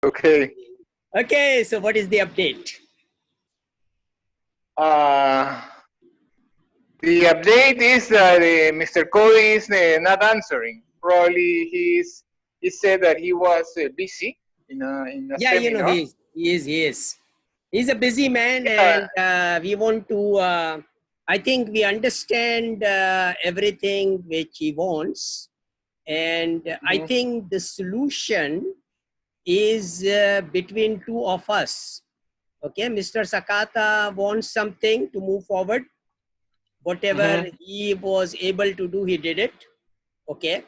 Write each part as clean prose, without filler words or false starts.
Okay. Okay, so what is the update? The update is that Mr. Cody is not answering. Probably he said that he was busy in a Yeah, you know, seminar. he is. He's a busy man, Yeah. and we want to, I think we understand everything which he wants. And I think the solution is between two of us. Okay, Mr. Sakata wants something to move forward. Whatever he was able to do, he did it. Okay.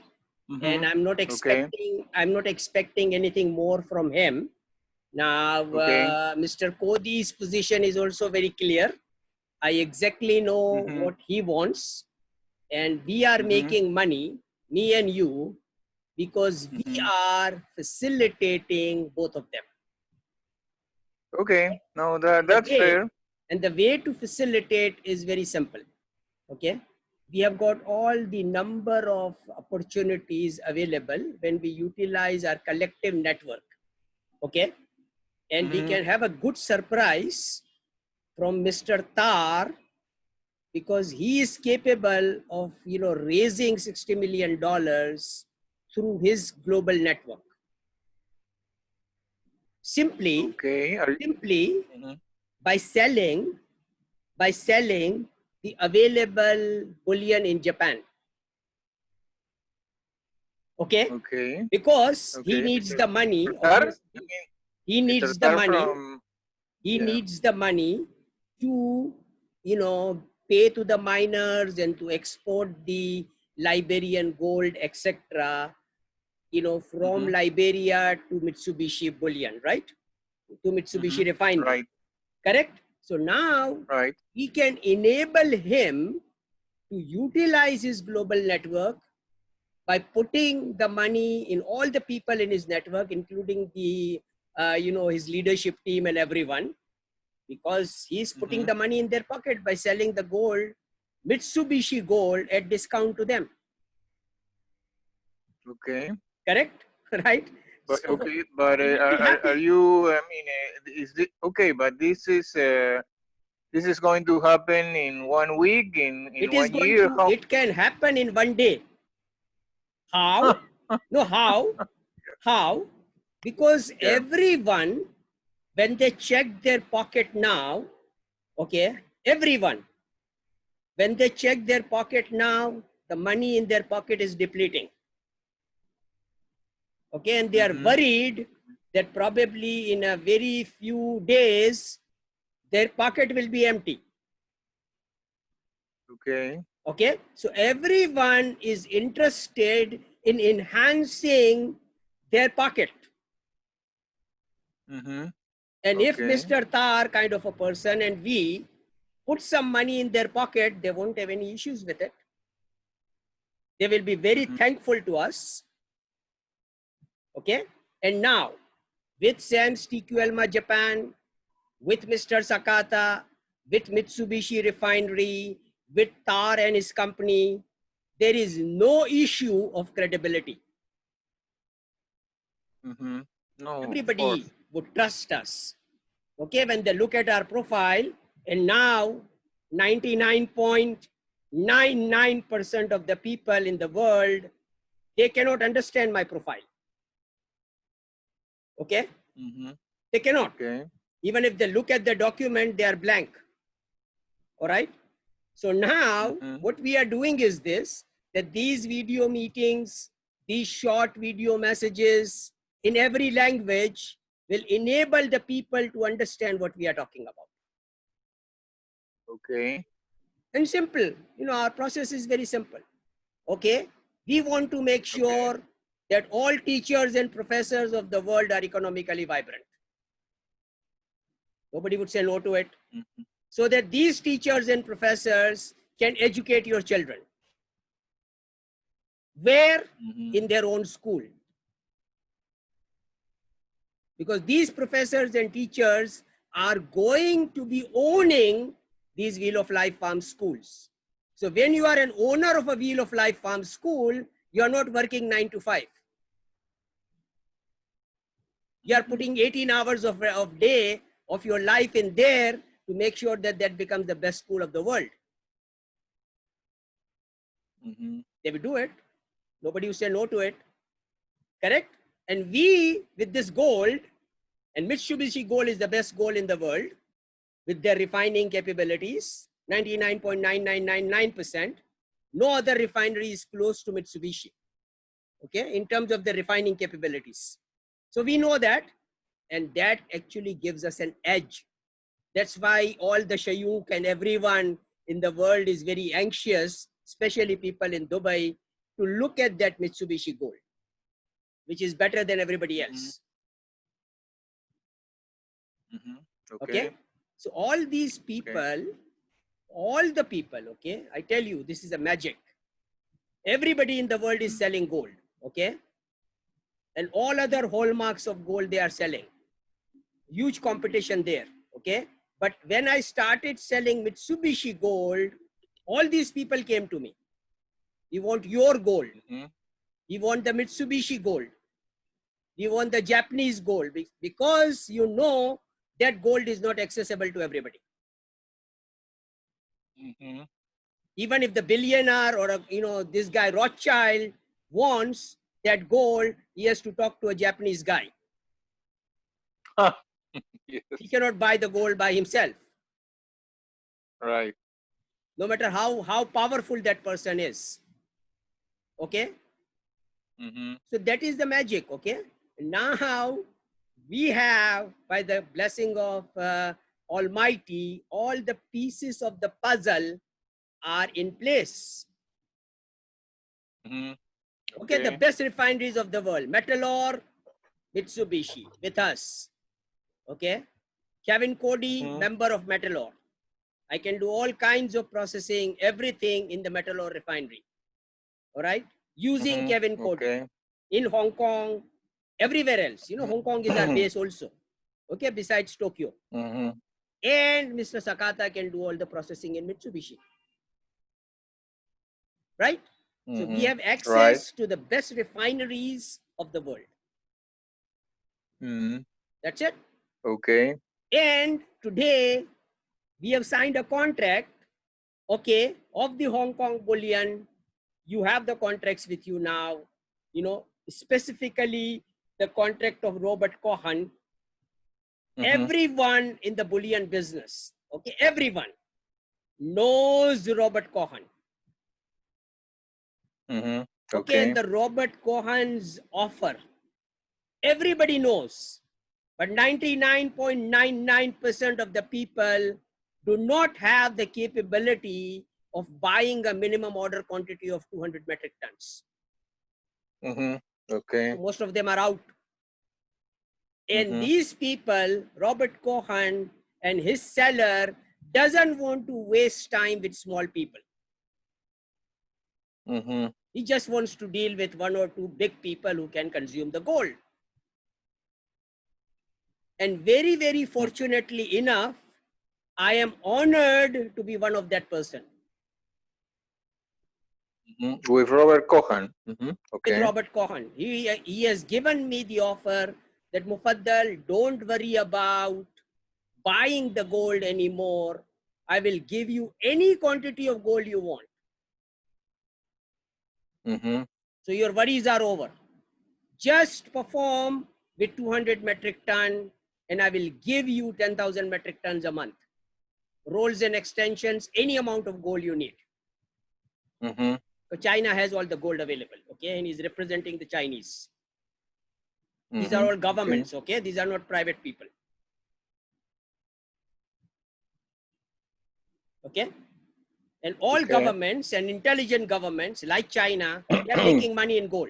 And I'm not expecting anything more from him. Now, Mr. Cody's position is also very clear. I exactly know what he wants, and we are making money, me and you, because we are facilitating both of them. Okay, no, that's fair. And the way to facilitate is very simple. Okay, we have got all the number of opportunities available when we utilize our collective network. Okay, and we can have a good surprise from Mr. Tar, because he is capable of raising $60 million through his global network. Simply by selling the available bullion in Japan. Okay. Because he needs the money. He needs the money. He needs the money to, pay to the miners and to export the Liberian gold, etc. From Liberia to Mitsubishi bullion, right? To Mitsubishi refinery. Right. Correct? So now we can enable him to utilize his global network by putting the money in all the people in his network, including the, his leadership team and everyone, because he's putting the money in their pocket by selling the gold, Mitsubishi gold, at discount to them. Okay. Correct? Right? But so, but are you? I mean, is this okay? But this is going to happen in 1 week, in 1 year. It can happen in 1 day. How? No, how? How? Because everyone, when they check their pocket now, okay, everyone, when they check their pocket now, the money in their pocket is depleting. Okay, and they are worried that probably in a very few days, their pocket will be empty. Okay, so everyone is interested in enhancing their pocket. And if Mr. Tar kind of a person and we put some money in their pocket, they won't have any issues with it. They will be very thankful to us. Okay, and now with Sam's TQ Elma Japan, with Mr. Sakata, with Mitsubishi Refinery, with Tar and his company, there is no issue of credibility. No, everybody would trust us. Okay, when they look at our profile, and now 99.99% of the people in the world, they cannot understand my profile. Okay? They cannot. Even if they look at the document, they are blank. All right? So now what we are doing is this, that these video meetings, these short video messages in every language will enable the people to understand what we are talking about. Okay. And simple, our process is very simple. Okay. We want to make sure that all teachers and professors of the world are economically vibrant. Nobody would say no to it. So that these teachers and professors can educate your children. Where? In their own school. Because these professors and teachers are going to be owning these Wheel of Life Farm schools. So when you are an owner of a Wheel of Life Farm school, you are not working 9 to 5. You are putting 18 hours of day of your life in there to make sure that that becomes the best school of the world. They will do it. Nobody will say no to it. Correct? And we, with this gold, and Mitsubishi gold is the best gold in the world, with their refining capabilities, 99.9999%. No other refinery is close to Mitsubishi, okay, in terms of the refining capabilities. So we know that, and that actually gives us an edge. That's why all the Shayuk and everyone in the world is very anxious, especially people in Dubai, to look at that Mitsubishi gold, which is better than everybody else. Okay. So all these people, all the people, okay, I tell you, this is a magic. Everybody in the world is selling gold, okay? And all other hallmarks of gold they are selling. Huge competition there, okay? But when I started selling Mitsubishi gold, all these people came to me. We want your gold. We want the Mitsubishi gold. We want the Japanese gold, because you know that gold is not accessible to everybody. Even if the billionaire or this guy Rothschild wants that gold, he has to talk to a Japanese guy. Yes. He cannot buy the gold by himself. Right. No matter how powerful that person is. Okay. So that is the magic. Okay. Now we have, by the blessing of Almighty, all the pieces of the puzzle are in place. Okay, the best refineries of the world, Metal Ore, Mitsubishi with us. Okay, Kevin Cody, member of Metal Ore. I can do all kinds of processing, everything in the Metal Ore refinery. All right, using Kevin Cody in Hong Kong, everywhere else. Hong Kong is our base also. Okay, besides Tokyo. And Mr. Sakata can do all the processing in Mitsubishi. Right? So we have access to the best refineries of the world. That's it. Okay. And today we have signed a contract, okay, of the Hong Kong bullion. You have the contracts with you now, specifically the contract of Robert Cohen. Everyone in the bullion business, okay, everyone knows Robert Cohen. Okay, and the Robert Cohen's offer, everybody knows, but 99.99% of the people do not have the capability of buying a minimum order quantity of 200 metric tons. Okay. So most of them are out. And these people, Robert Cohen and his seller, doesn't want to waste time with small people. He just wants to deal with one or two big people who can consume the gold. And very, very fortunately enough, I am honored to be one of that person. With Robert Cohen. Okay. With Robert Cohen. He has given me the offer that, Mufaddal, don't worry about buying the gold anymore. I will give you any quantity of gold you want. So your worries are over. Just perform with 200 metric ton and I will give you 10,000 metric tons a month. Rolls and extensions, any amount of gold you need. So China has all the gold available, okay, and he's representing the Chinese. These are all governments, okay? These are not private people. Okay? And all governments and intelligent governments like China, they are making money in gold.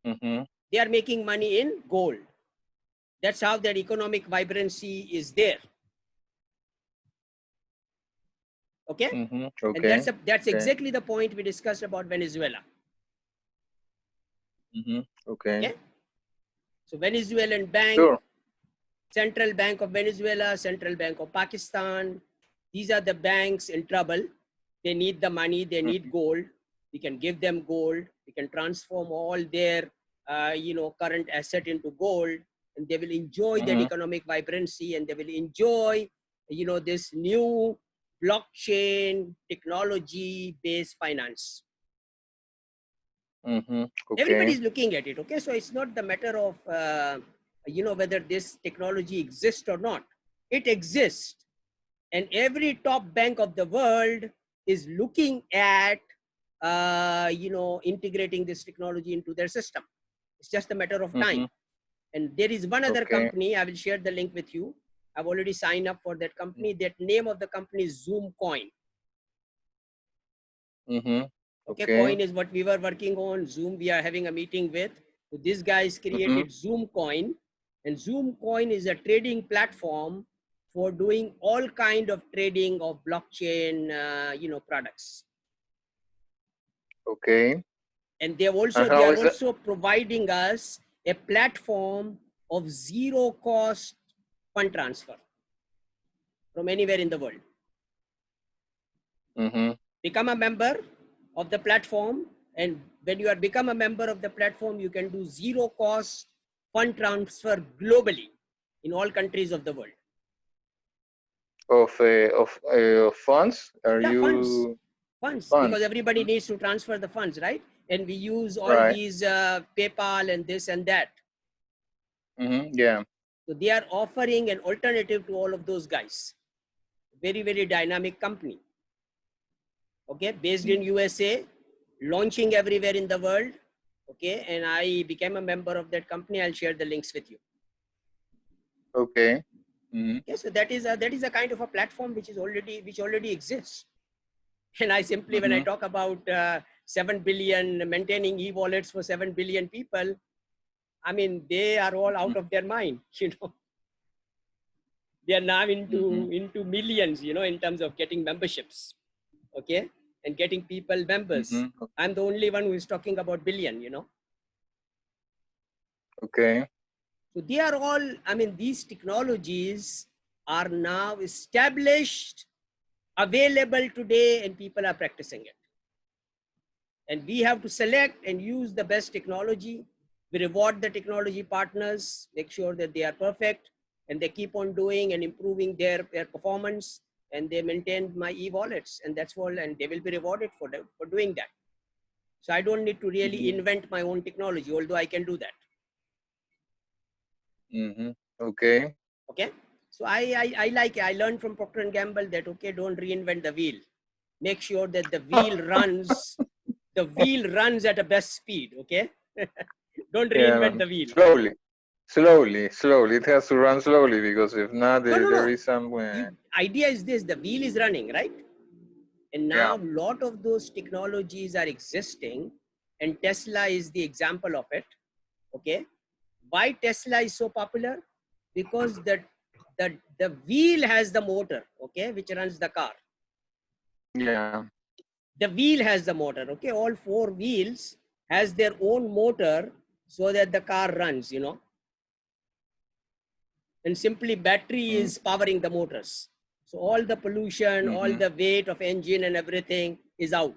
They are making money in gold. That's how that economic vibrancy is there. Okay? And that's exactly the point we discussed about Venezuela. Okay? So Venezuelan bank, Central Bank of Venezuela, Central Bank of Pakistan, these are the banks in trouble. They need the money, they need gold. We can give them gold. We can transform all their current asset into gold, and they will enjoy that economic vibrancy, and they will enjoy, this new blockchain technology based finance. Okay. Everybody is looking at it. Okay, so it's not the matter of whether this technology exists or not. It exists, and every top bank of the world is looking at integrating this technology into their system. It's just a matter of time. And there is one other company, I will share the link with you. I've already signed up for that company. That name of the company is Zoom Coin. Okay, Coin is what we were working on. Zoom, we are having a meeting with. So these guys created Zoom Coin, and Zoom Coin is a trading platform for doing all kind of trading of blockchain, products. Okay. And they are also providing us a platform of zero cost fund transfer from anywhere in the world. Become a member of the platform, and when you are become a member of the platform, you can do zero cost fund transfer globally in all countries of the world. Of funds? Funds, because everybody needs to transfer the funds, right? And we use all these PayPal and this and that. Yeah. So they are offering an alternative to all of those guys. Very, very dynamic company. Okay, based in USA, launching everywhere in the world. Okay, and I became a member of that company. I'll share the links with you. Okay. Okay, so that is a kind of a platform which already exists. And I simply, when I talk about 7 billion, maintaining e-wallets for 7 billion people, I mean, they are all out of their mind, They are now into millions, in terms of getting memberships, okay, and getting people members. I'm the only one who is talking about billion, Okay. So they are all, these technologies are now established, available today, and people are practicing it. And we have to select and use the best technology. We reward the technology partners, make sure that they are perfect, and they keep on doing and improving their performance, and they maintain my e-wallets, and that's all, and they will be rewarded for doing that. So I don't need to really invent my own technology, although I can do that. Okay. Okay. So I learned from Procter & Gamble that, okay, don't reinvent the wheel. Make sure that the wheel runs, the wheel runs at a best speed. Okay. Don't reinvent the wheel. Slowly. It has to run slowly, because if not, there is some. Idea is this: the wheel is running, right? And now a lot of those technologies are existing, and Tesla is the example of it. Okay. Why Tesla is so popular? Because the wheel has the motor, okay, which runs the car. Yeah. The wheel has the motor, okay. All four wheels has their own motor so that the car runs, And simply battery is powering the motors. So all the pollution, all the weight of engine and everything is out.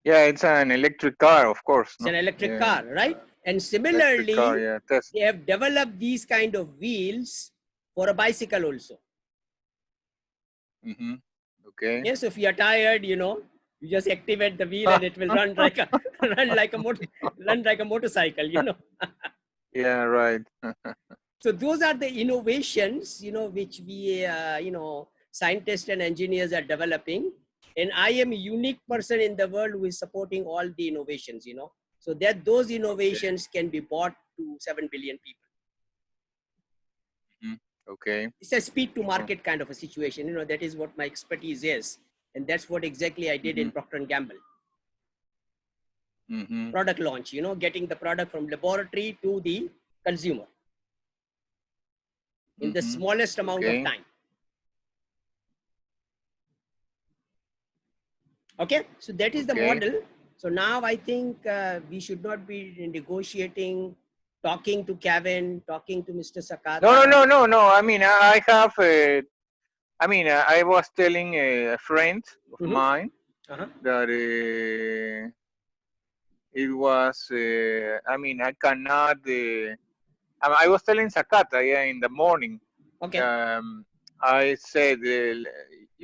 Yeah, it's an electric car, of course. It's an electric car, right? And similarly, they have developed these kind of wheels for a bicycle also. Okay. Yes, if you are tired, you just activate the wheel and it will run like a motorcycle, Yeah, right. So those are the innovations, which we, scientists and engineers are developing. And I am a unique person in the world who is supporting all the innovations, so that those innovations can be bought to 7 billion people. Okay. It's a speed to market kind of a situation, that is what my expertise is. And that's what exactly I did in Procter & Gamble. Product launch, getting the product from laboratory to the consumer in the smallest amount of time. Okay, so that is the model. So now I think we should not be negotiating, talking to Kevin, talking to Mr. Sakata. No. I mean, I have. I was telling a friend of mine that it was, I mean, I cannot, I was telling Sakata, yeah, in the morning, Okay. I said,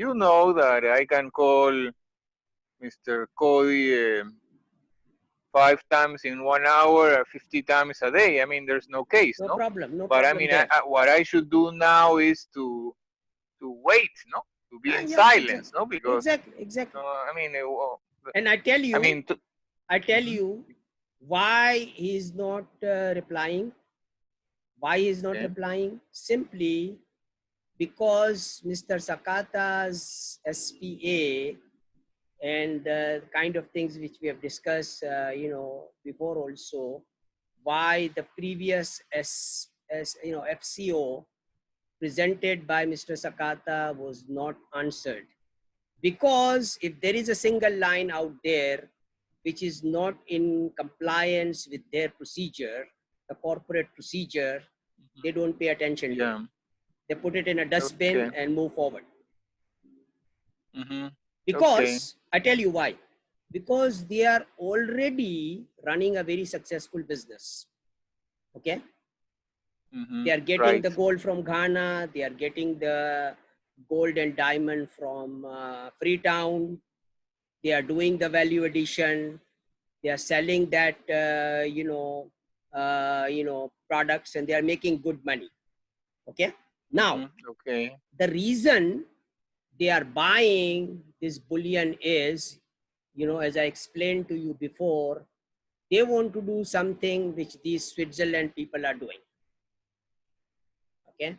you know that I can call Mr. Cody 5 times in 1 hour, 50 times a day. I mean, there's no case, No no? problem. No But I problem mean, there. what I should do now is to wait, no? To be in Yeah, silence, exactly. no? Because, Exactly. Exactly. I mean, And I tell I you, mean, mhm, why he is not replying. Why he is not okay. replying? Simply because Mr. Sakata's SPA and the kind of things which we have discussed, before also, why the previous FCO presented by Mr. Sakata was not answered. Because if there is a single line out there which is not in compliance with their procedure, the corporate procedure, they don't pay attention to it. Yeah. They put it in a dustbin Okay. and move forward. Mm-hmm. Okay. Because I tell you why. Because they are already running a very successful business. Okay. Mm-hmm. They are getting Right. the gold from Ghana. They are getting the gold and diamond from Freetown. They are doing the value addition. They are selling that, products, and they are making good money. Okay. Now, Mm-hmm. Okay. the reason they are buying this bullion is, as I explained to you before, they want to do something which these Switzerland people are doing. Okay.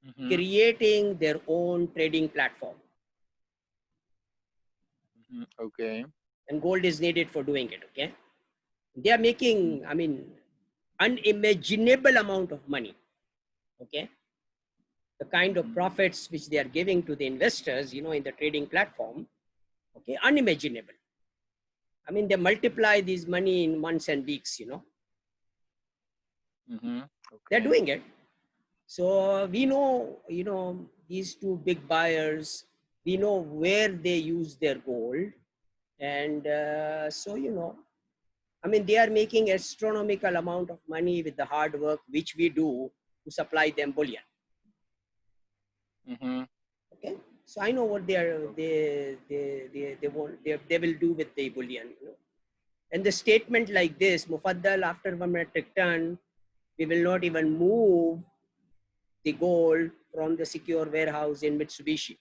Mm-hmm. Creating their own trading platform. Mm-hmm. Okay. And gold is needed for doing it. Okay. They are making, I mean, unimaginable amount of money. Okay. The kind of profits which they are giving to the investors, in the trading platform, okay, unimaginable. I mean, they multiply this money in months and weeks, Mm-hmm. they're Okay. doing it. So we know, these two big buyers, we know where they use their gold. And I mean, they are making astronomical amount of money with the hard work which we do to supply them bullion. Mm-hmm. Okay. So I know what they are, Okay. they want, they will do with the bullion, And the statement like this, Mufaddal, after 1 metric ton, we will not even move the gold from the secure warehouse in Mitsubishi.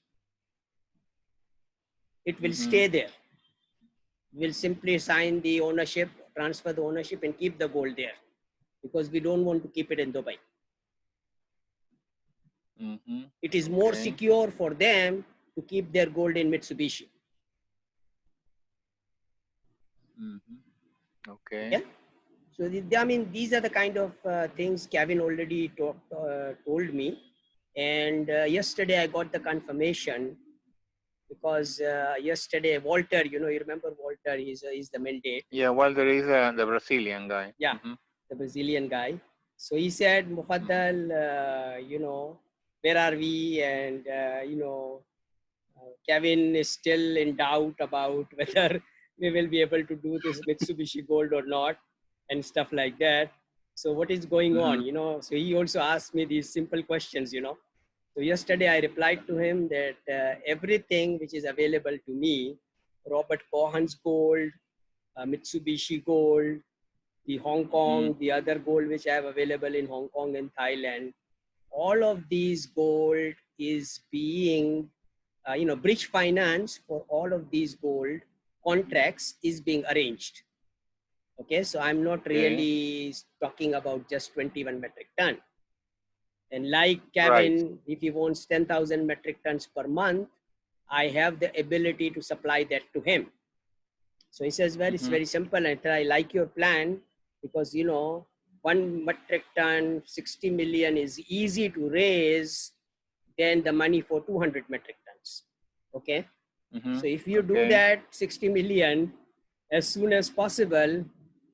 It will Mm-hmm. stay there. We'll simply sign the ownership, transfer the ownership, and keep the gold there because we don't want to keep it in Dubai. Mm-hmm. It is more Okay. secure for them to keep their gold in Mitsubishi. Mm-hmm. Okay. Okay. So, I mean, these are the kind of things Kevin already told me. And yesterday I got the confirmation because yesterday Walter, you remember Walter, he's the mandate. Yeah. Well, there is the Brazilian guy. Yeah, Mm-hmm. the Brazilian guy. So he said, Mm-hmm. Mufaddal, where are we? And, Kevin is still in doubt about whether we will be able to do this Mitsubishi Gold or not and stuff like that. So what is going Mm-hmm. on, So he also asked me these simple questions, So yesterday I replied to him that everything which is available to me, Robert Cohen's gold, Mitsubishi gold, the Hong Mm-hmm. Kong, the other gold which I have available in Hong Kong and Thailand, all of these gold is being, bridge finance for all of these gold contracts is being arranged. Okay, so I'm not Okay. really talking about just 21 metric ton. And like Right. Kevin, if he wants 10,000 metric tons per month, I have the ability to supply that to him. So he says, well, it's Mm-hmm. very simple. And I like your plan because, 1 metric ton, 60 million is easy to raise than the money for 200 metric tons. Okay. Mm-hmm. So if you do Okay. that 60 million as soon as possible,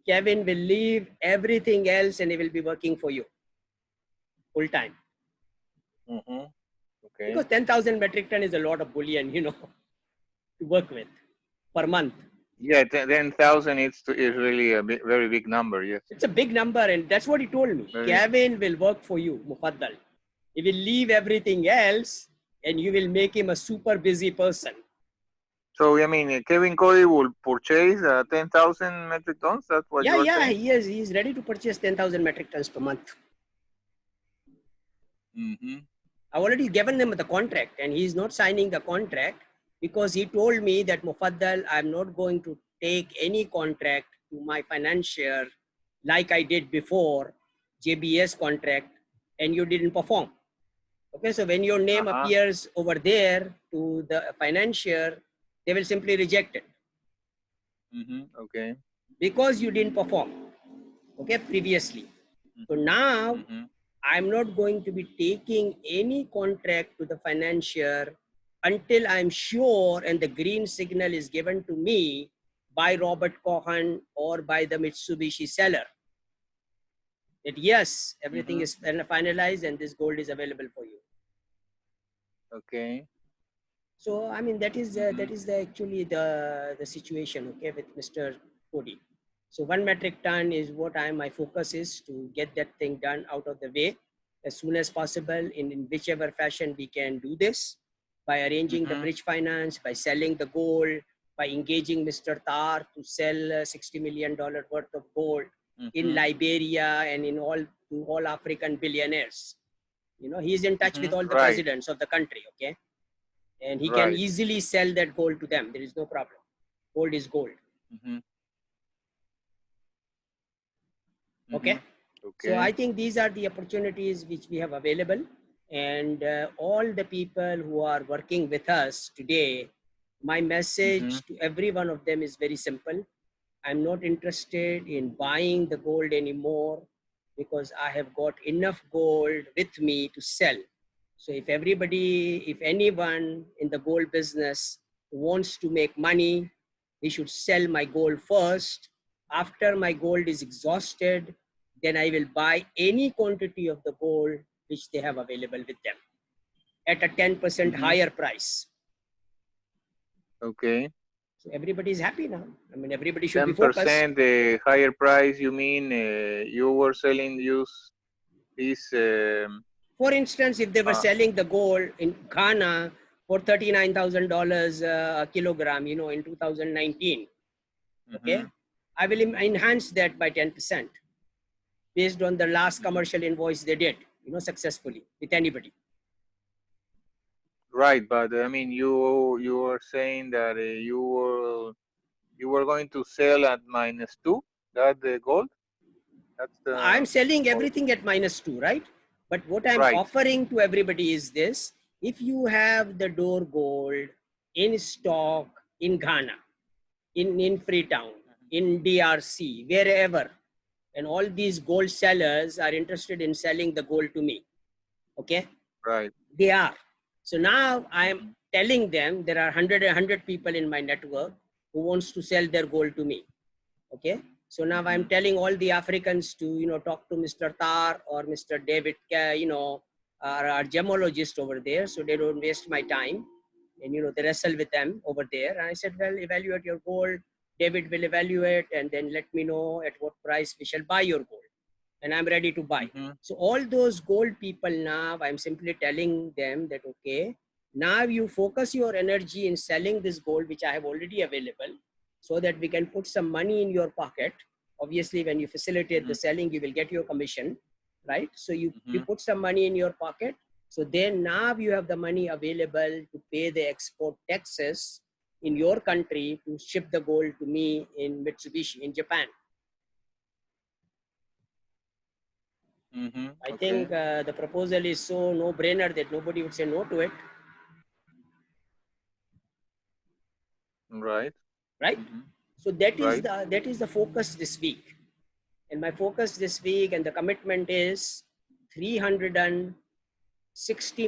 Kevin will leave everything else and he will be working for you full time. Mm-hmm. Okay. Because 10,000 metric ton is a lot of bullion, to work with per month. Yeah, 10,000 is really a very big number. Yes. It's a big number, and that's what he told me. Very. Kevin will work for you, Mufaddal. He will leave everything else, and you will make him a super busy person. So I mean, Kevin Cody will purchase 10,000 metric tons. That's what you are saying. He is ready to purchase 10,000 metric tons per month. I've already given them the contract, and he's not signing the contract because he told me that, Mufaddal, I'm not going to take any contract to my financier like I did before, JBS contract, and you didn't perform. Okay, so when your name appears over there to the financier, they will simply reject it. Okay. Because you didn't perform, okay, previously. So now I'm not going to be taking any contract to the financier until I'm sure and the green signal is given to me by Robert Cohen or by the Mitsubishi seller that yes, everything is finalized and this gold is available for you. Okay. So I mean that is actually the situation, okay, with Mr. Cody. So 1 metric ton is what my focus is to get that thing done out of the way as soon as possible in whichever fashion we can do this, by arranging the bridge finance, by selling the gold, by engaging Mr. Tar to sell $60 million worth of gold in Liberia and in all African billionaires. You know, he's in touch with all the presidents of the country, okay? And he can easily sell that gold to them. There is no problem. Gold is gold. Okay. So I think these are the opportunities which we have available, and all the people who are working with us today, my message to every one of them is very simple. I'm not interested in buying the gold anymore because I have got enough gold with me to sell. So if anyone in the gold business wants to make money, they should sell my gold first. After my gold is exhausted, then I will buy any quantity of the gold which they have available with them at a 10% higher price. Okay. So everybody is happy now. I mean, everybody should be focused. 10% the higher price, you mean you were selling this? For instance, if they were selling the gold in Ghana for $39,000 a kilogram, you know, in 2019, okay, I will enhance that by 10% based on the last commercial invoice they did, you know, successfully with anybody. Right, but I mean, you were saying that you were going to sell at -2. That the gold. That's the. I'm selling everything at -2, right? But what I'm offering to everybody is this: if you have the door gold in stock in Ghana, in Freetown, in DRC, wherever, and all these gold sellers are interested in selling the gold to me, okay? Right. They are. So now I'm telling them there are 100 people in my network who wants to sell their gold to me, okay? So now I'm telling all the Africans to, you know, talk to Mr. Tar or Mr. David, you know, our gemologist over there, so they don't waste my time. And, you know, they wrestle with them over there. And I said, well, evaluate your gold. David will evaluate and then let me know at what price we shall buy your gold. And I'm ready to buy. So all those gold people now, I'm simply telling them that, okay, now you focus your energy in selling this gold, which I have already available, so that we can put some money in your pocket. Obviously, when you facilitate the selling, you will get your commission, right? So you put some money in your pocket. So then now you have the money available to pay the export taxes in your country to ship the gold to me in Mitsubishi in Japan. I think the proposal is so no-brainer that nobody would say no to it. Right. Right. So that is the focus this week, and my focus this week and the commitment is $360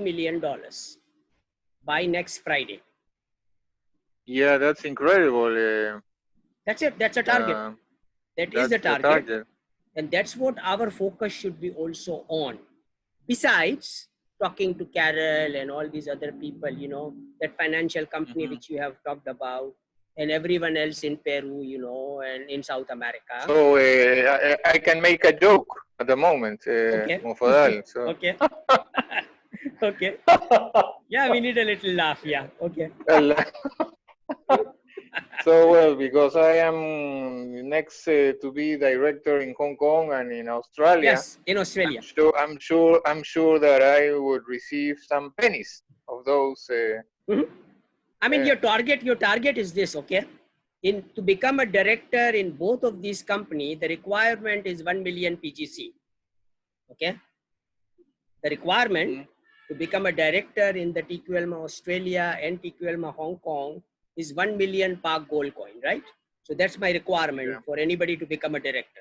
million by next Friday. Yeah, that's incredible. That's it. That's a target. That is the target. And that's what our focus should be also on. Besides talking to Carol and all these other people, you know, that financial company which you have talked about, and everyone else in Peru, you know, and in South America. So I can make a joke at the moment, Okay. Mofadal. So. Okay. Okay. Yeah, we need a little laugh. Yeah. Okay. So well, because I am next to be director in Hong Kong and in Australia. Yes, in Australia. I'm sure that I would receive some pennies of those. I mean, your target is this, okay? To become a director in both of these companies, the requirement is 1 million PGC. Okay. The requirement to become a director in the TQLMA Australia and TQLMA Hong Kong is 1 million Park Gold coin, right? So that's my requirement for anybody to become a director,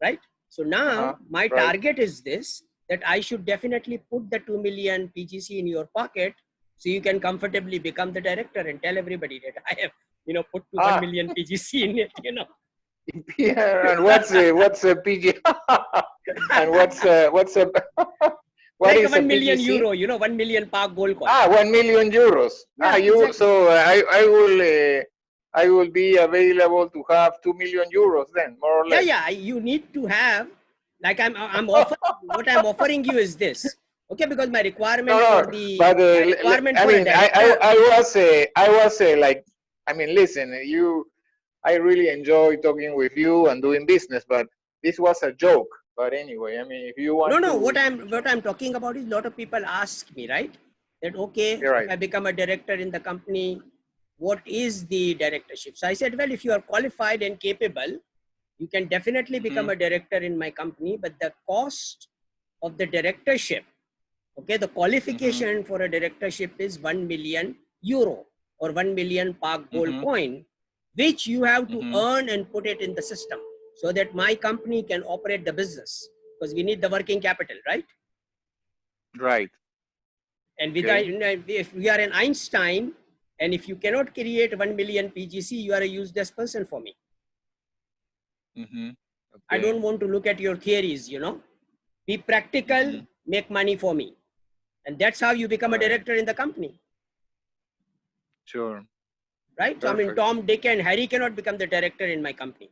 right? So now my target is this, that I should definitely put the 2 million PGC in your pocket so you can comfortably become the director and tell everybody that I have, you know, put 1 million PGC in it, you know. Yeah, and what's a PG? And what's a what like is 1 million PGC? euro, you know, 1 million Park Gold coin. 1 million euros. Yeah, exactly. So I will be available to have 2 million euros then, more or less. Yeah. You need to have, like I'm offering, what I'm offering you is this. Okay, because my requirement for the requirement for a director. I was like, I mean, listen, I really enjoy talking with you and doing business, but this was a joke. But anyway, I mean, if you want No, what I'm talking about is a lot of people ask me, right? That okay, if I become a director in the company, what is the directorship? So I said, well, if you are qualified and capable, you can definitely become a director in my company, but the cost of the directorship, okay, the qualification for a directorship is 1 million euro or 1 million Park Gold coin, which you have to earn and put it in the system so that my company can operate the business, because we need the working capital, right? Right. And without, if we are an Einstein, and if you cannot create 1 million PGC, you are a useless person for me. I don't want to look at your theories, you know. Be practical, make money for me. And that's how you become a director in the company. Sure. Right? So, I mean, Tom, Dick, and Harry cannot become the director in my company.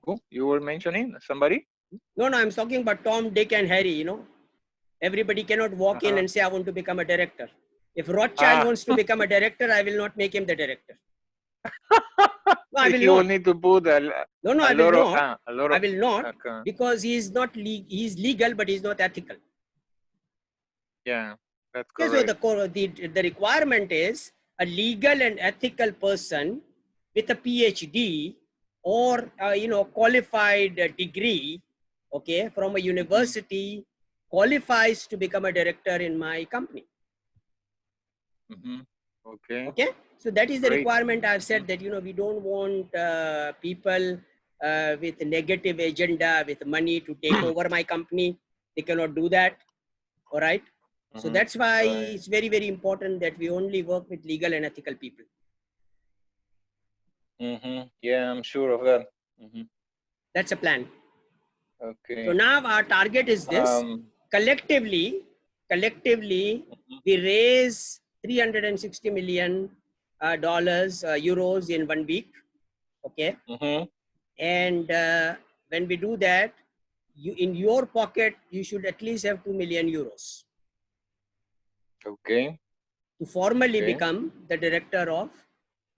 Who? You were mentioning somebody? No, I'm talking about Tom, Dick, and Harry, you know. Everybody cannot walk in and say, I want to become a director. If Rothschild wants to become a director, I will not make him the director. No, I will not. Will need to put I will not. I will not, because he is not he's legal, but he's not ethical. Yeah, that's correct. So the requirement is a legal and ethical person with a PhD or qualified degree, okay, from a university, qualifies to become a director in my company. Okay. So that is the requirement. I've said that, you know, we don't want people with a negative agenda, with money to take over my company. They cannot do that. All right. So that's why it's very, very important that we only work with legal and ethical people. Yeah, I'm sure of that. That's a plan. Okay. So now our target is this. Collectively, we raise $360 million euros in 1 week. Okay. And when we do that, in your pocket, you should at least have 2 million euros. Okay. To formally become the director of,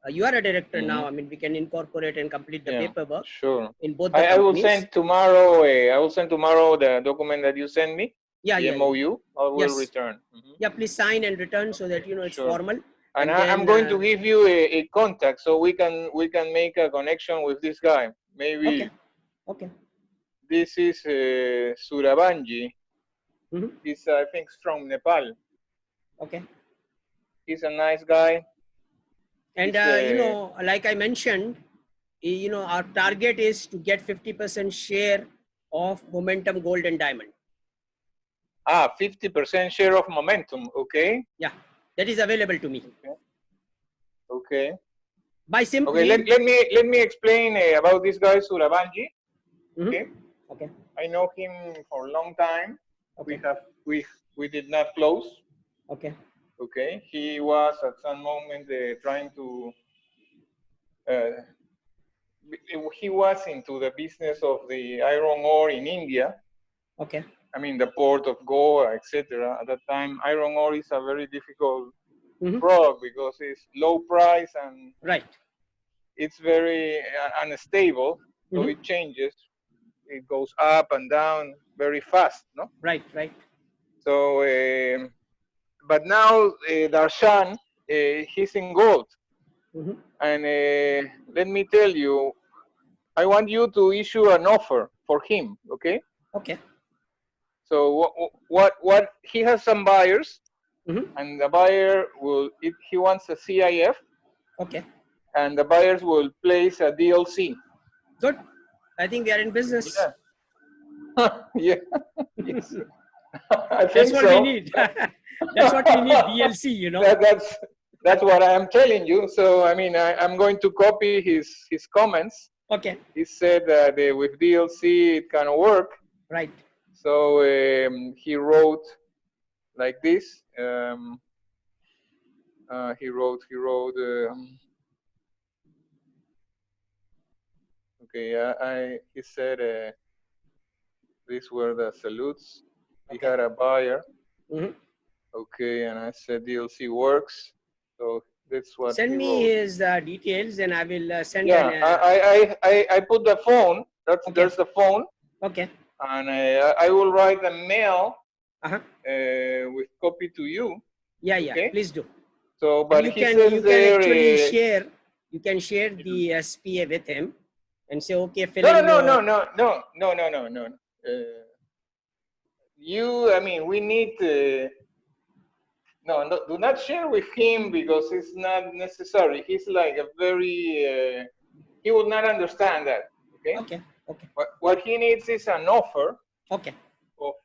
you are a director now. I mean, we can incorporate and complete the paperwork. Sure. In both the companies. I will send tomorrow. I will send tomorrow the document that you send me. The MOU. I will return. Yeah, please sign and return so that, you know, it's formal. And I'm going to give you a contact so we can make a connection with this guy. Maybe. Okay. This is Surabanji. He's I think from Nepal. Okay. He's a nice guy. And you know, like I mentioned, you know, our target is to get 50% share of Momentum Gold and Diamond. 50% share of Momentum. Okay. Yeah, that is available to me. Okay. By simply. Okay. Let me explain about this guy Surabanji. Okay. Okay. I know him for a long time. Okay. We did not close. Okay. Okay, he was at some moment trying to. He was into the business of the iron ore in India. Okay. I mean, the port of Goa, etc. At that time, iron ore is a very difficult product because it's low price and right. It's very unstable, so it changes. It goes up and down very fast, no? Right, right. So, but now Darshan, he's in gold, and let me tell you, I want you to issue an offer for him, okay? Okay. So what he has some buyers, and the buyer will, if he wants a CIF, okay, and the buyers will place a DLC. Good. I think we are in business. Yeah. Yeah. Yes. I think That's what so. we need. That's what we need. DLC, you know. That's what I am telling you. So I mean, I'm going to copy his comments. Okay. He said that with DLC it can work. Right. So he wrote like this. He wrote. Okay. He said these were the salutes. He had a buyer. Okay, and I said DLC works. So that's what send he me wrote. his details, and I will send. Yeah, I put the phone. There's the phone. Okay. And I will write a mail with copy to you. Yeah, yeah. Okay? Please do. So, but you he can says you can actually share. You can share the SPA with him, and say, okay, fill in no, your. No. I mean, we need. No, do not share with him because it's not necessary. He's like a very. He will not understand that. Okay. Okay. Okay. What he needs is an offer. Okay. Of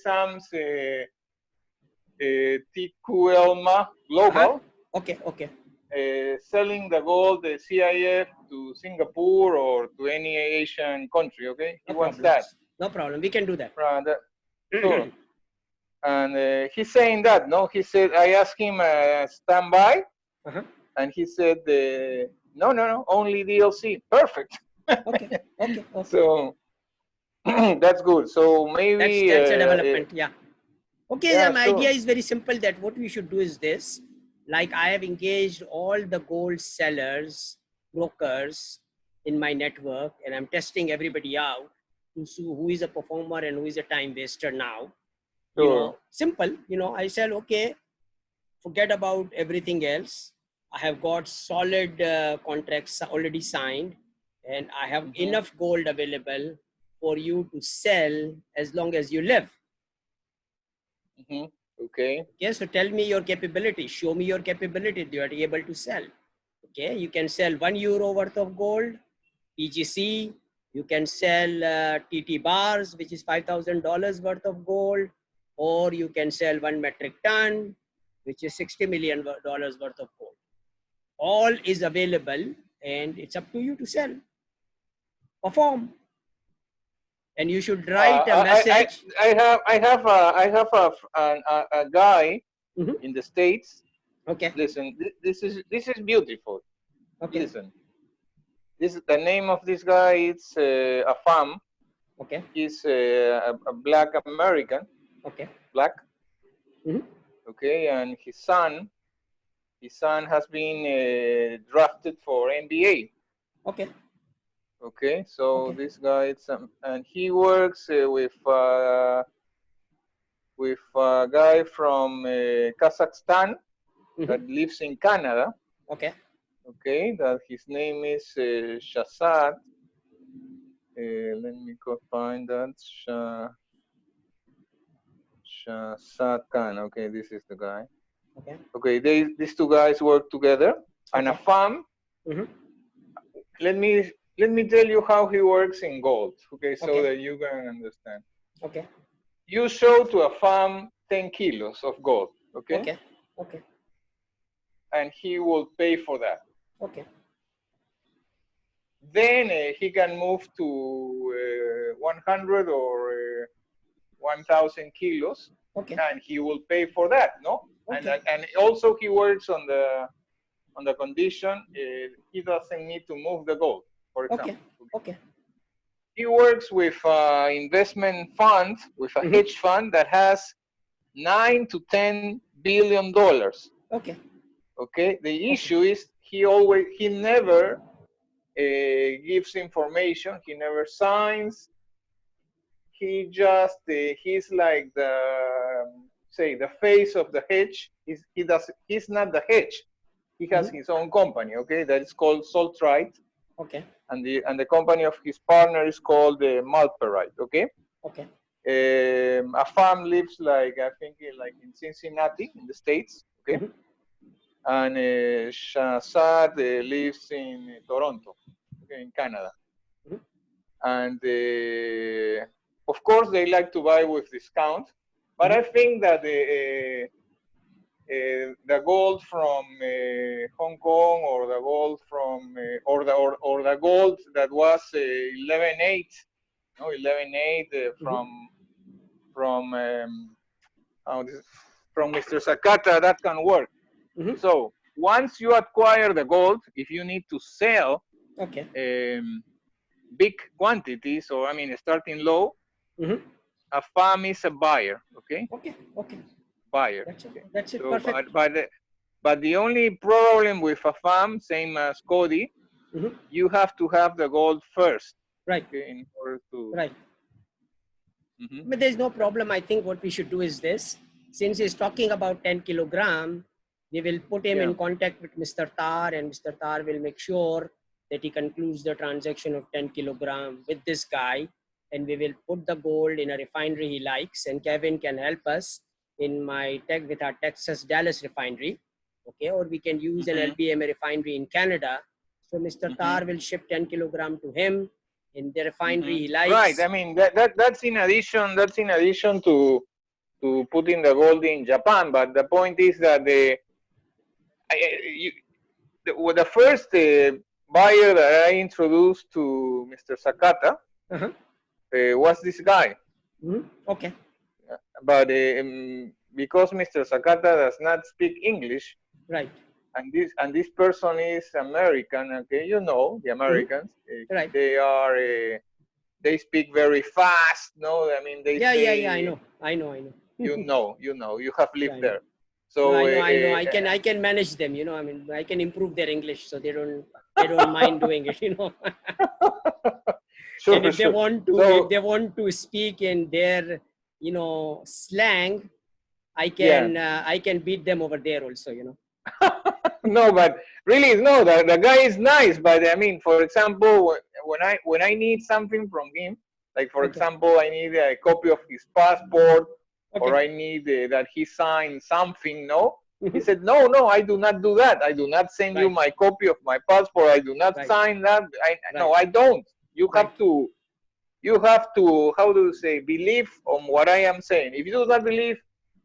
Sam's TQLMA Global. Okay. Okay. Selling the gold, the CIF to Singapore or to any Asian country. Okay, he wants that. No problem. We can do that. Sure. And he's saying that. No, he said I asked him standby, and he said no, only DLC. Perfect. Okay. So that's good. So maybe that's a development. Yeah. Okay. Yeah, the idea is very simple. That what we should do is this. Like I have engaged all the gold sellers, brokers in my network, and I'm testing everybody out to see who is a performer and who is a time waster now. Sure. You know, simple. You know, I said, okay, forget about everything else. I have got solid contracts already signed, and I have enough gold available for you to sell as long as you live. Okay. Okay, so tell me your capability. Show me your capability. You are able to sell. Okay, you can sell €1 worth of gold, PGC. You can sell TT bars, which is $5,000 worth of gold, or you can sell 1 metric ton, which is $60 million worth of gold. All is available, and it's up to you to sell. Perform. And you should write a message. I have a guy in the States. Okay. Listen, this is beautiful. Okay. Listen, the name of this guy is Afam. Okay. He's a Black American. Okay. Black. Okay, and his son has been drafted for NBA. Okay. Okay, so this guy, and he works with a guy from Kazakhstan that lives in Canada. Okay. Okay, that his name is Shahzad. Let me go find that. Shahzad Khan. Okay, this is the guy. Okay. Okay, these two guys work together. And Afam, let me tell you how he works in gold, okay, so that you can understand. Okay. You show to Afam 10 kilos of gold, okay? Okay. Okay. And he will pay for that. Okay. Then he can move to 100 or 1,000 kilos, okay, and he will pay for that, no? Okay. And also he works on the condition he doesn't need to move the gold, for Okay. example. Okay. He works with investment fund, with a hedge fund that has $9 to $10 billion. Okay. Okay. The Okay. issue is he never gives information. He never signs. He just he's like the say the face of the hedge. He's not the hedge. He has his own company. Okay, that is called Saltrite, Okay. and the company of his partner is called Malperite. Okay. Okay. A farm lives like I think like in Cincinnati in the States. Okay. And Shahzad lives in Toronto, okay, in Canada. And of course they like to buy with discount, but I think that the gold from Hong Kong, or the gold from or the gold that was 11.8, no 11.8 from from Mr. Sakata, that can work. So once you acquire the gold, if you need to sell Okay. big quantities, or I mean starting low, a farm is a buyer. Okay. Okay. Okay. Buyer. That's it. Okay. That's it. So Perfect. but the only problem with a farm, same as Cody, you have to have the gold first. Right. Okay, in order to. Right. But there's no problem. I think what we should do is this. Since he's talking about 10 kilogram, we will put him in contact with Mr. Tar, and Mr. Tar will make sure that he concludes the transaction of 10 kilogram with this guy, and we will put the gold in a refinery he likes, and Kevin can help us with our Texas Dallas refinery. Okay, or we can use an LBMA refinery in Canada. So Mr. Tar will ship 10 kilogram to him in the refinery he likes. Right. I mean that's in addition. That's in addition to putting the gold in Japan. But the point is that the first buyer that I introduced to Mr. Sakata was this guy. Okay. But because Mr. Sakata does not speak English, right, and this person is American, okay, you know the Americans, right, they speak very fast. No, I mean they say, I know. you have lived there. So So I know. I can manage them. I mean, I can improve their English, so they don't mind doing it. Sure, and if sure. if they want to speak in their slang, I can beat them over there also. No, but really, no. The guy is nice, but I mean, for example, when I need something from him, like for example, I need a copy of his passport, or I need that he sign something. No, he said, no, I do not do that. I do not send you my copy of my passport. I do not sign that. No, I don't. You have to, how do you say, believe on what I am saying. If you do not believe,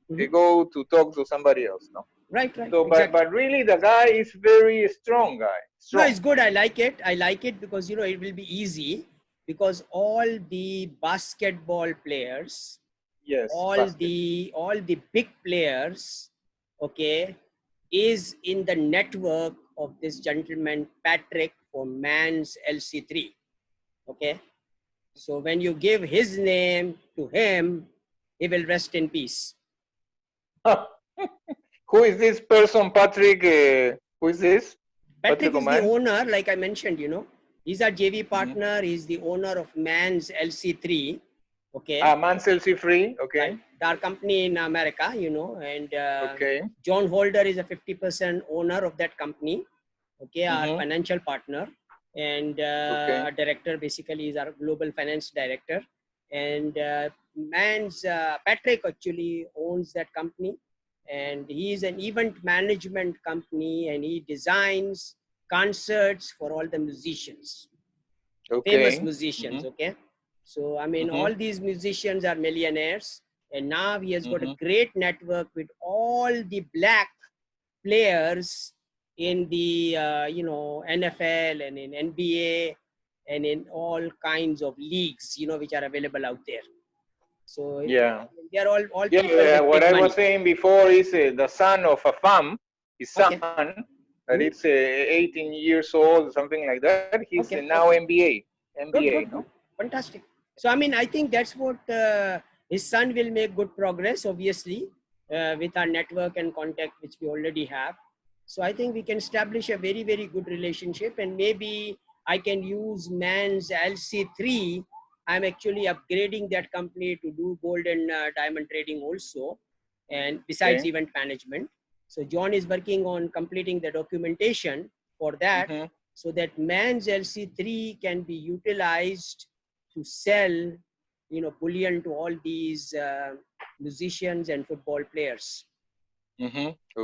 you go to talk to somebody else. No. Right. So, but really, the guy is very strong guy. Strong. No, it's good. I like it because it will be easy, because all the basketball players, all the big players, okay, is in the network of this gentleman Patrick for Man's LC3. Okay, so when you give his name to him, he will rest in peace. Who is this person, Patrick? Who is this? Patrick is the owner, like I mentioned, he's our JV partner. He's the owner of Man's LC3. Okay. Man's LC3. Okay. Right. Our company in America, and John Holder is a 50% owner of that company. Okay. Our financial partner, and our director basically is our global finance director. And Patrick actually owns that company. And he is an event management company, and he designs concerts for all the musicians, famous musicians. Okay, so I mean, all these musicians are millionaires, and now he has got a great network with all the black players in the NFL and in NBA and in all kinds of leagues, which are available out there. So Yeah. they are all Yeah, people with what big I money. was saying before is the son of a fam, his Okay. son, that it's 18 years old, something like that. He's Okay. now Okay. MBA, Good, no? fantastic. So I mean, I think that's what his son will make good progress, obviously, with our network and contact which we already have. So I think we can establish a very, very good relationship, and maybe I can use man's LC3. I'm actually upgrading that company to do gold and diamond trading also, and besides Okay. event management. So John is working on completing the documentation for that, so that man's LC3 can be utilized to sell, you know, bullion to all these musicians and football players.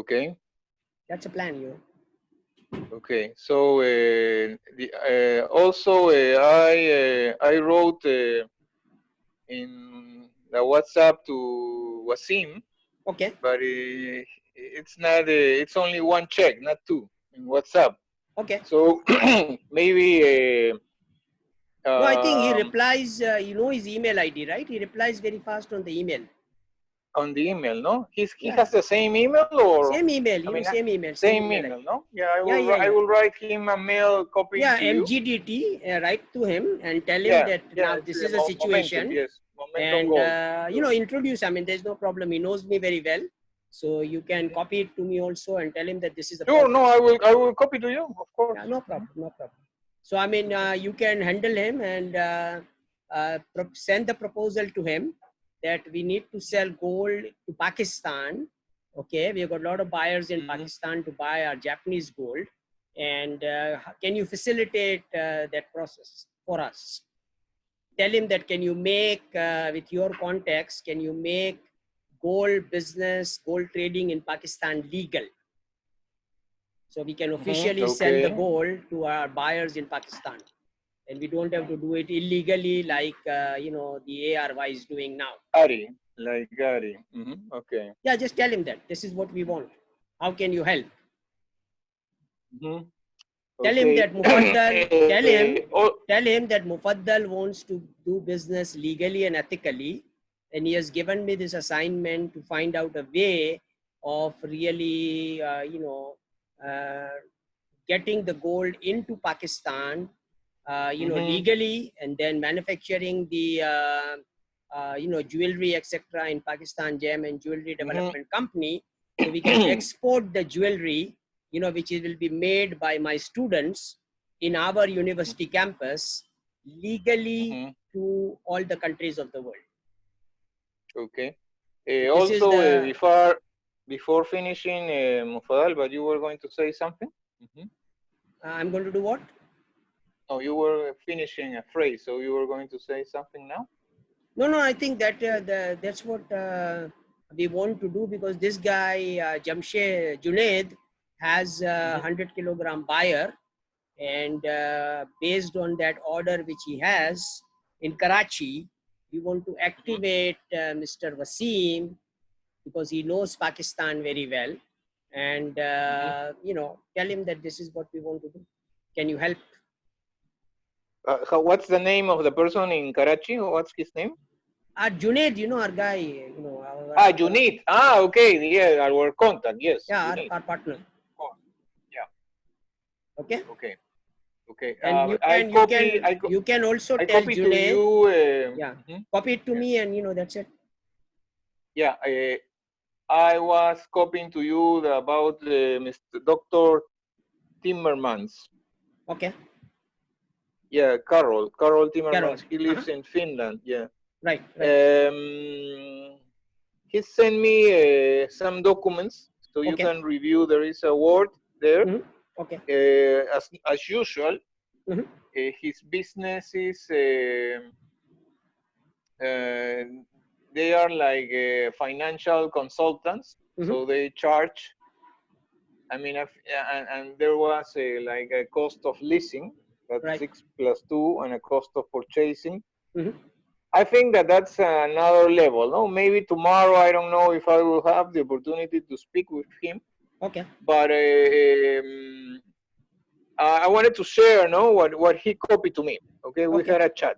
Okay. That's a plan, you know. Okay. So also I wrote in the WhatsApp to Wasim, Okay. but it's not. It's only one check, not two, in WhatsApp. Okay. So maybe. No, I think he Um, replies, you know his email ID, right? He replies very fast on the email. on the email, no? He Yeah. has the same email, or Same email, I you know, mean same same email email, ID. no? Yeah, Yeah, yeah, I yeah. will write him a mail copying Yeah, to you. MGDT, write to him and tell him Yeah, that yeah, now it's this the is a momentum. situation, Yes, momentum and gold. you know, Sure. introduce. I mean, there's no problem. He knows me very well, so you can copy it to me also and tell him that this is the Sure. problem. No, I will copy to you, of course. Yeah, no problem, no problem. So I mean, you can handle him and send the proposal to him that we need to sell gold to Pakistan. Okay, we have got a lot of buyers in Pakistan to buy our Japanese gold, and can you facilitate that process for us? Tell him that can you make with your contacts, can you make gold business, gold trading in Pakistan legal, so we can officially sell the Okay. gold to our buyers in Pakistan, and we don't have to do it illegally like you know, the ARY is doing now. Gary, like Gary. Okay. Yeah, just tell him that this is what we want. How can you help? Tell him Okay. that Mufaddal, Oh, tell him that Mufaddal wants to do business legally and ethically, and he has given me this assignment to find out a way of really, you know, getting the gold into Pakistan, you know, legally, and then manufacturing the, you know, jewelry, etc. in Pakistan Gem and Jewelry Development Company, so we can export the jewelry, you know, which will be made by my students in our university campus legally to all the countries of the world. okay. So this is Also, the, before finishing, Mufadal, but you were going to say something? I'm going to do what? Oh, you were finishing a phrase, so you were going to say something now? No, I think that that's what we want to do, because this guy, Jamshed Junaid, has a 100-kilogram buyer, and based on that order which he has in Karachi, we want to activate Mr. Wasim, because he knows Pakistan very well, and you know, tell him that this is what we want to do. Can you help? What's the name of the person in Karachi? What's his name? Junaid, you know, our guy, you know, our Junit. Okay, yeah, our contact, yes. yeah, Junit. our partner. Yeah. Okay. Okay. Okay. And you I can copy. you can also I tell copy to Junaid, you. yeah, copy it to me, and you know, that's it. Yeah. I was copying to you about Mr. Dr. Timmermans. Okay. Yeah, Carol Carol. Timmermans. He lives in Finland. Yeah. Right. He sent me some documents, so you Okay. can review. There is a word there. Okay. As usual, his business is they are like financial consultants, so they charge. I mean, and there was like a cost of leasing, that's Right. 6+2, and a cost of purchasing. I think that that's another level. No, maybe tomorrow, I don't know if I will have the opportunity to speak with him. Okay. But I wanted to share, no, what he copied to me. Okay, we had a chat.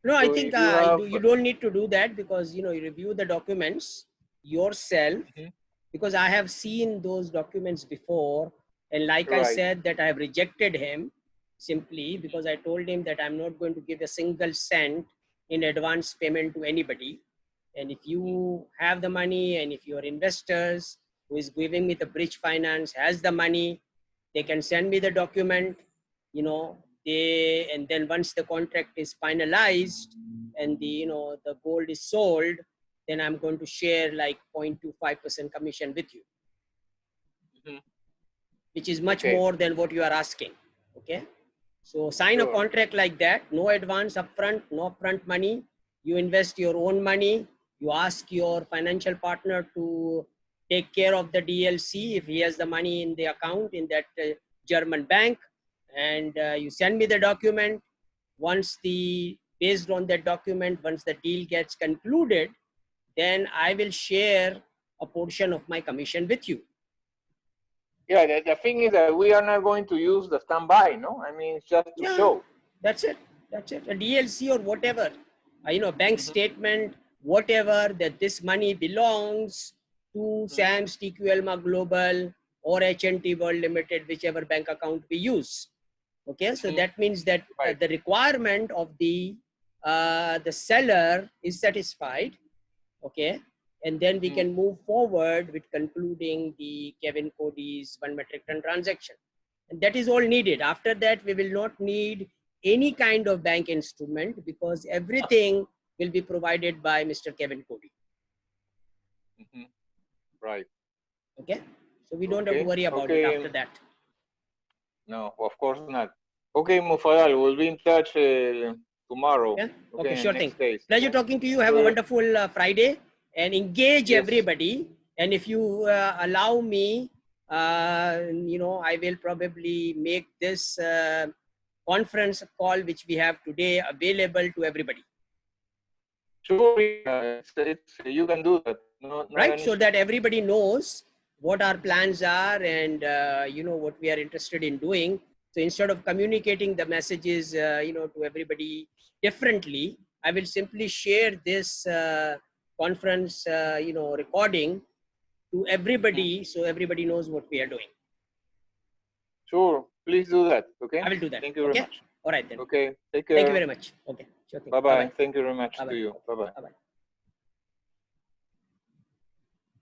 No, I So think if you have, you don't need to do that, because you review the documents yourself, because I have seen those documents before, and like I right, said, that I have rejected him simply because I told him that I'm not going to give a single cent in advance payment to anybody. And if you have the money, and if your investors who is giving me the bridge finance has the money, they can send me the document, and then once the contract is finalized and the gold is sold, then I'm going to share like 0.25% commission with you, which is much okay, more than what you are asking. Okay. So sign a sure. contract like that, no advance upfront, no upfront money. You invest your own money. You ask your financial partner to take care of the DLC if he has the money in the account in that German bank, and you send me the document. Based on that document, once the deal gets concluded, then I will share a portion of my commission with you. Yeah, the thing is that we are not going to use the standby, no? I mean, it's just to Yeah, show. that's it. That's it. A DLC or whatever, bank statement, whatever, that this money belongs to Sam's TQLMA Global or HNT World Limited, whichever bank account we use. Okay, so that means that Right. the requirement of the seller is satisfied. Okay, and then we can move forward with concluding the Kevin Cody's 1 metric ton transaction. And that is all needed. After that, we will not need any kind of bank instrument, because everything will be provided by Mr. Kevin Cody. Right. Okay, so we don't have to Okay. worry about it Okay. after that. No, of course not. Okay, Mufadal, we'll be in touch tomorrow. Yeah. Okay, Okay, in sure next thing. days. Pleasure Okay. talking to you. Have a wonderful Friday, and engage Yes. everybody. And if you allow me, I will probably make this conference call which we have today available to everybody. Sure, yeah, it's you can do that. No, not Right, an so issue. that everybody knows what our plans are, and what we are interested in doing. So instead of communicating the messages to everybody differently, I will simply share this conference recording to everybody, so everybody knows what we are doing. Sure, please do that. Okay. I will do that. Thank you very Okay, much. all right then. Okay, take Thank you care. very much. Okay, sure thing. Bye Bye bye. bye. Thank you very much Bye to bye. you. Bye bye. Bye bye.